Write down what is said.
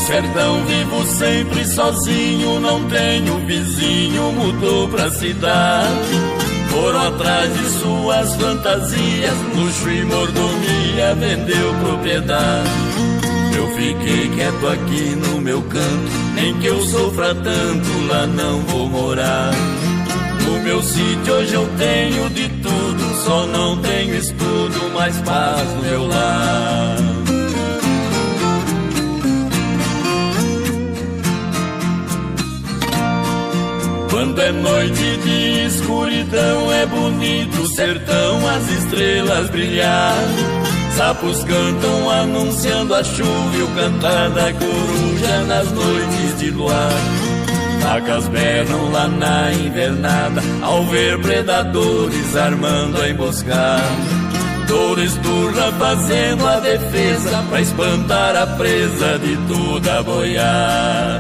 sertão vivo sempre sozinho, não tenho vizinho, mudou pra cidade. Foram atrás de suas fantasias, luxo e mordomia, vendeu propriedade. Eu fiquei quieto aqui no meu canto, nem que eu sofra tanto, lá não vou morar. No meu sítio hoje eu tenho de tudo, só não tenho estudo, mas paz no meu lar. Quando é noite de escuridão é bonito o sertão, as estrelas brilhar. Sapos cantam anunciando a chuva e o cantar da coruja nas noites de luar. Vacas berram lá na invernada ao ver predadores armando a emboscada. Touro esturra fazendo a defesa pra espantar a presa de toda a boiada.